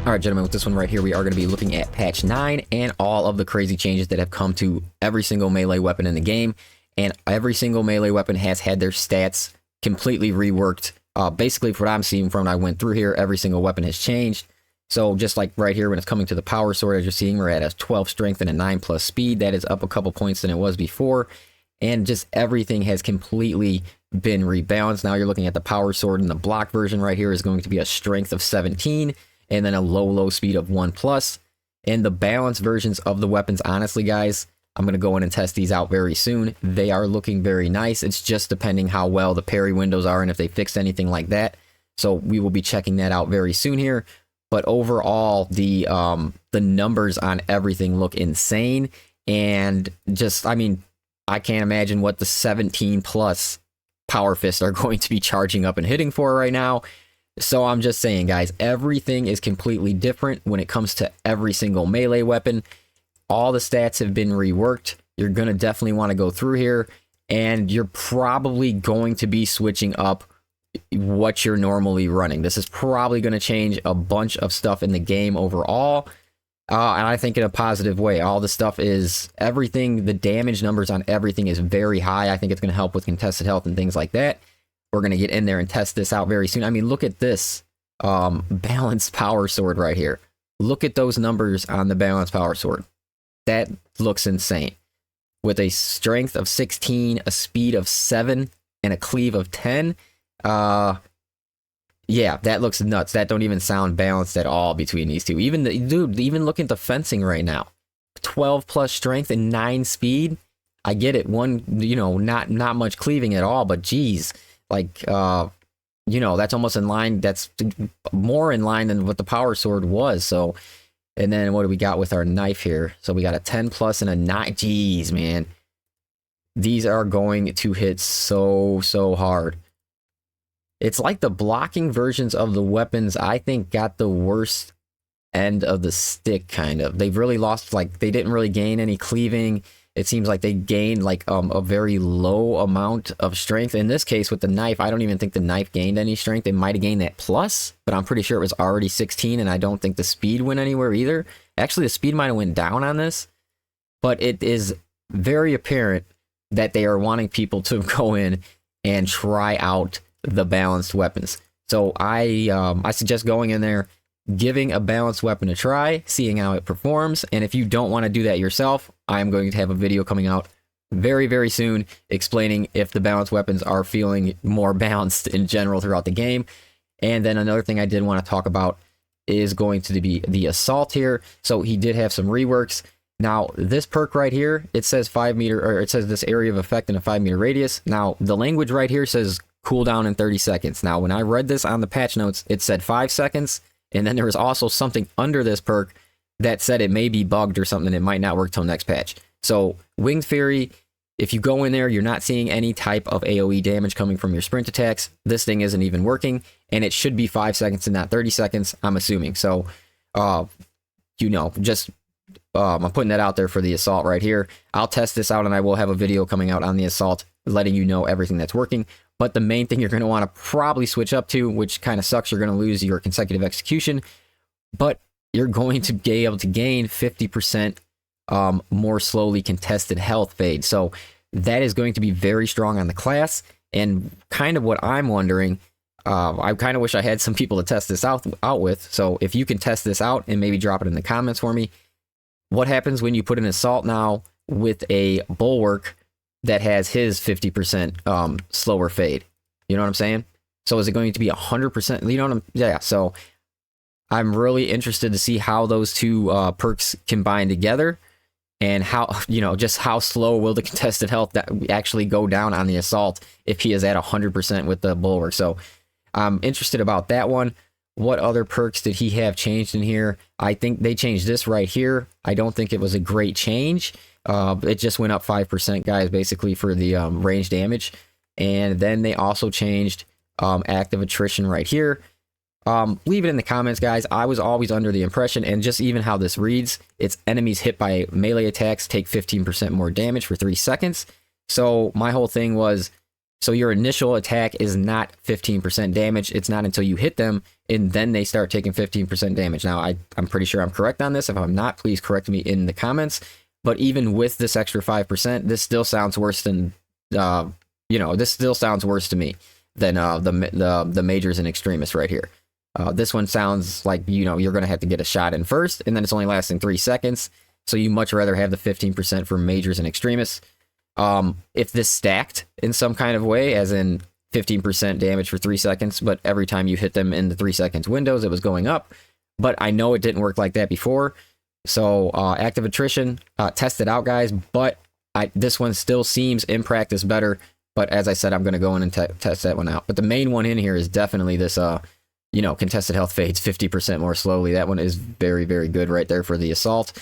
Alright, gentlemen, with this one right here, we are going to be looking at patch 9 and all of the crazy changes that have come to every single melee weapon in the game. And every single melee weapon has had their stats completely reworked. Basically, for what I'm seeing from when I went through here, every single weapon has changed. So just like right here, when it's coming to the power sword, as you're seeing, we're at a 12 strength and a 9+ speed. That is up a couple points than it was before. And just everything has completely been rebalanced. Now you're looking at the power sword, and the block version right here is going to be a strength of 17. And then a low speed of 1+. And the balanced versions of the weapons, honestly, guys, I'm going to go in and test these out very soon. They are looking very nice. It's just depending how well the parry windows are and if they fixed anything like that. So we will be checking that out very soon here. But overall, the numbers on everything look insane. And just, I mean, I can't imagine what the 17+ power fists are going to be charging up and hitting for right now. So I'm just saying, guys, everything is completely different when it comes to every single melee weapon. All the stats have been reworked. You're going to definitely want to go through here, and you're probably going to be switching up what you're normally running. This is probably going to change a bunch of stuff in the game overall, and I think in a positive way. All the stuff is everything. The damage numbers on everything is very high. I think it's going to help with contested health and things like that. We're going to get in there and test this out very soon. I mean, look at this balanced power sword right here. Look at those numbers on the balanced power sword. That looks insane. With a strength of 16, a speed of 7, and a cleave of 10. Yeah, that looks nuts. That don't even sound balanced at all between these two. Even dude, even look at the fencing right now. 12+ strength and 9 speed. I get it. One, you know, not much cleaving at all, but geez. Like, you know, that's almost in line. That's more in line than what the power sword was. So, and then what do we got with our knife here? So we got a 10+ and a 9. Jeez, man. These are going to hit so hard. It's like the blocking versions of the weapons, I think, got the worst end of the stick, kind of. They've really lost, like, they didn't really gain any cleaving. It seems like they gained like a very low amount of strength. In this case with the knife, I don't even think the knife gained any strength. It might have gained that plus, but I'm pretty sure it was already 16, and I don't think the speed went anywhere either. Actually, the speed might have went down on this, but it is very apparent that they are wanting people to go in and try out the balanced weapons. So I suggest going in there, giving a balanced weapon a try, seeing how it performs. And if you don't want to do that yourself, I'm going to have a video coming out very soon explaining if the balanced weapons are feeling more balanced in general throughout the game. And then another thing I did want to talk about is going to be the assault here. So he did have some reworks. Now this perk right here, it says 5 meter, or it says this area of effect in a 5 meter radius. Now the language right here says cooldown in 30 seconds. Now when I read this on the patch notes, it said 5 seconds. And then there was also something under this perk that said it may be bugged or something. It might not work till next patch. So Winged Fury, if you go in there, you're not seeing any type of AoE damage coming from your sprint attacks. This thing isn't even working, and it should be 5 seconds and not 30 seconds, I'm assuming. So, you know, just I'm putting that out there for the assault right here. I'll test this out, and I will have a video coming out on the assault letting you know everything that's working. But the main thing you're going to want to probably switch up to, which kind of sucks, you're going to lose your consecutive execution, but you're going to be able to gain 50% more slowly contested health fade. So that is going to be very strong on the class. And kind of what I'm wondering, I kind of wish I had some people to test this out with. So if you can test this out and maybe drop it in the comments for me, what happens when you put an assault now with a bulwark that has his 50% slower fade? You know what I'm saying? So is it going to be 100%? You know what I'm, yeah. So I'm really interested to see how those two perks combine together, and how, you know, just how slow will the contested health that actually go down on the assault if he is at 100% with the bulwark. So I'm interested about that one. What other perks did he have changed in here? I think they changed this right here. I don't think it was a great change. It just went up 5%, guys, basically for the range damage. And then they also changed active attrition right here. Leave it in the comments, guys. I was always under the impression, and just even how this reads, it's enemies hit by melee attacks take 15% more damage for 3 seconds. So my whole thing was, So your initial attack is not 15% damage. It's not until you hit them and then they start taking 15% damage. Now, I'm pretty sure I'm correct on this. If I'm not, please correct me in the comments. But even with this extra 5%, this still sounds worse than, this still sounds worse to me than the majors and extremists right here. This one sounds like, you're going to have to get a shot in first, and then it's only lasting 3 seconds. So you much rather have the 15% for majors and extremists. If this stacked in some kind of way, as in 15% damage for 3 seconds, but every time you hit them in the 3 seconds windows, it was going up. But I know it didn't work like that before. So active attrition, test it out, guys. But this one still seems in practice better. But as I said, I'm going to go in and test that one out. But the main one in here is definitely this, contested health fades 50% more slowly. That one is very, very good right there for the assault.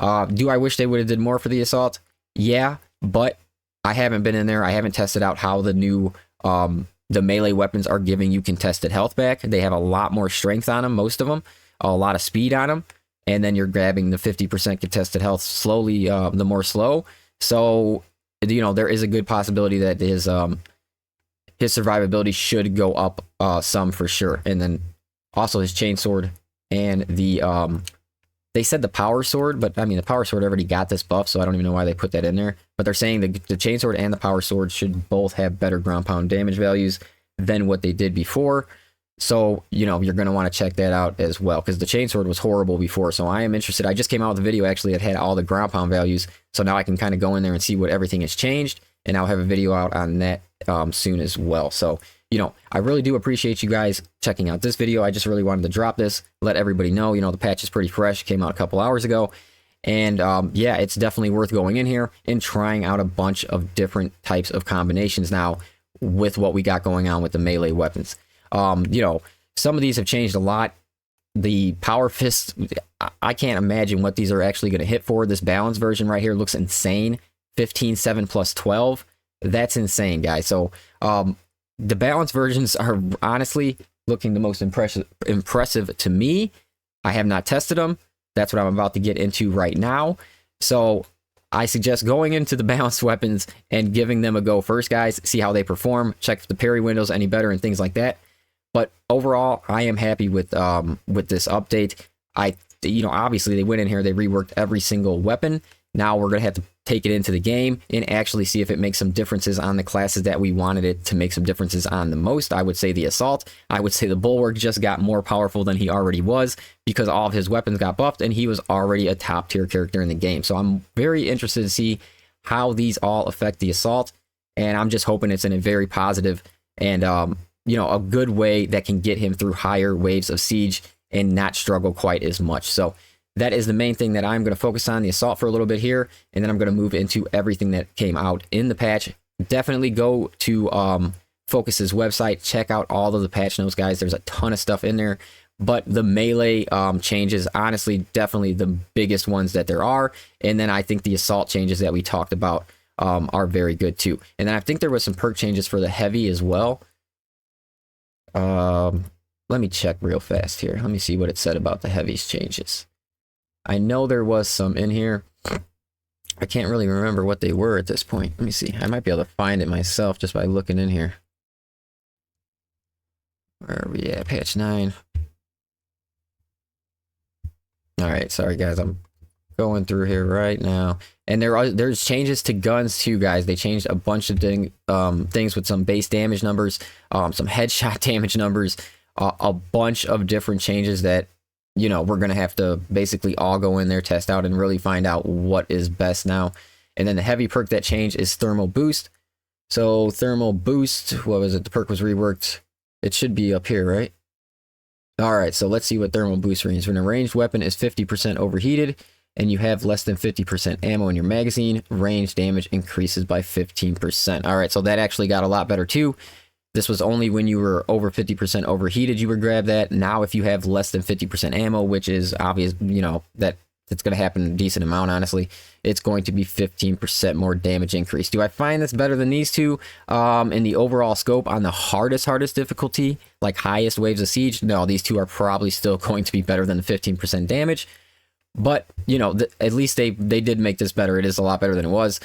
Do I wish they would have did more for the assault? Yeah, but I haven't been in there. I haven't tested out how the new the melee weapons are giving you contested health back. They have a lot more strength on them, most of them, a lot of speed on them, and then you're grabbing the 50% contested health slowly, the more slow. So, there is a good possibility that his survivability should go up some for sure. And then also his chainsword and the they said the power sword, but I mean the power sword already got this buff, so I don't even know why they put that in there. But they're saying the chainsword and the power sword should both have better ground pound damage values than what they did before. So, you're going to want to check that out as well, because the chainsword was horrible before. So I am interested. I just came out with a video actually that had all the ground pound values. So now I can kind of go in there and see what everything has changed. And I'll have a video out on that soon as well. So, I really do appreciate you guys checking out this video. I just really wanted to drop this, let everybody know, the patch is pretty fresh. Came out a couple hours ago. And yeah, it's definitely worth going in here and trying out a bunch of different types of combinations now with what we got going on with the melee weapons. Some of these have changed a lot. The power fists, I can't imagine what these are actually going to hit for. This balance version right here looks insane. 15, 7 plus 12. That's insane, guys. So, the balance versions are honestly looking the most impressive to me. I have not tested them. That's what I'm about to get into right now. So I suggest going into the balanced weapons and giving them a go first, guys. See how they perform. Check if the parry window's any better and things like that. But overall, I am happy with this update. Obviously they went in here, they reworked every single weapon. Now we're gonna have to take it into the game and actually see if it makes some differences on the classes that we wanted it to make some differences on the most. I would say the assault. I would say the bulwark just got more powerful than he already was because all of his weapons got buffed and he was already a top tier character in the game. So I'm very interested to see how these all affect the assault, and I'm just hoping it's in a very positive and a good way that can get him through higher waves of siege and not struggle quite as much. So that is the main thing that I'm going to focus on, the assault for a little bit here, and then I'm going to move into everything that came out in the patch. Definitely go to Focus's website, check out all of the patch notes, guys. There's a ton of stuff in there, but the melee changes, honestly, definitely the biggest ones that there are. And then I think the assault changes that we talked about are very good too. And then I think there was some perk changes for the heavy as well. Let me check real fast here. Let me see what it said about the heavy's changes. I know there was some in here. I can't really remember what they were at this point. Let me see. I might be able to find it myself just by looking in here. Where are we at? Patch 9. Alright, sorry guys. I'm going through here right now. And there's changes to guns too, guys. They changed a bunch of things with some base damage numbers, some headshot damage numbers, a bunch of different changes that we're going to have to basically all go in there, test out, and really find out what is best now. And then the heavy perk that changed is Thermal Boost. So Thermal Boost, what was it? The perk was reworked. It should be up here, right? All right, so let's see what Thermal Boost means. When a ranged weapon is 50% overheated and you have less than 50% ammo in your magazine, range damage increases by 15%. All right, so that actually got a lot better too. This was only when you were over 50% overheated you would grab that. Now if you have less than 50% ammo, which is obvious, that it's going to happen a decent amount, honestly, it's going to be 15% more damage increase. Do I find this better than these two in the overall scope on the hardest difficulty, like highest waves of siege? No, these two are probably still going to be better than the 15% damage. But, at least they did make this better. It is a lot better than it was.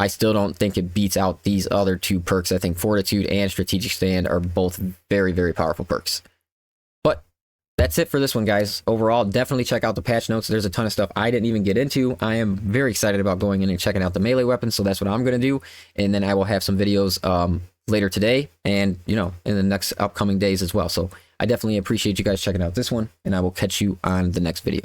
I still don't think it beats out these other 2 perks. I think Fortitude and Strategic Stand are both very, very powerful perks. But that's it for this one, guys. Overall, definitely check out the patch notes. There's a ton of stuff I didn't even get into. I am very excited about going in and checking out the melee weapons, so that's what I'm going to do. And then I will have some videos later today and, you know, in the next upcoming days as well. So I definitely appreciate you guys checking out this one, and I will catch you on the next video.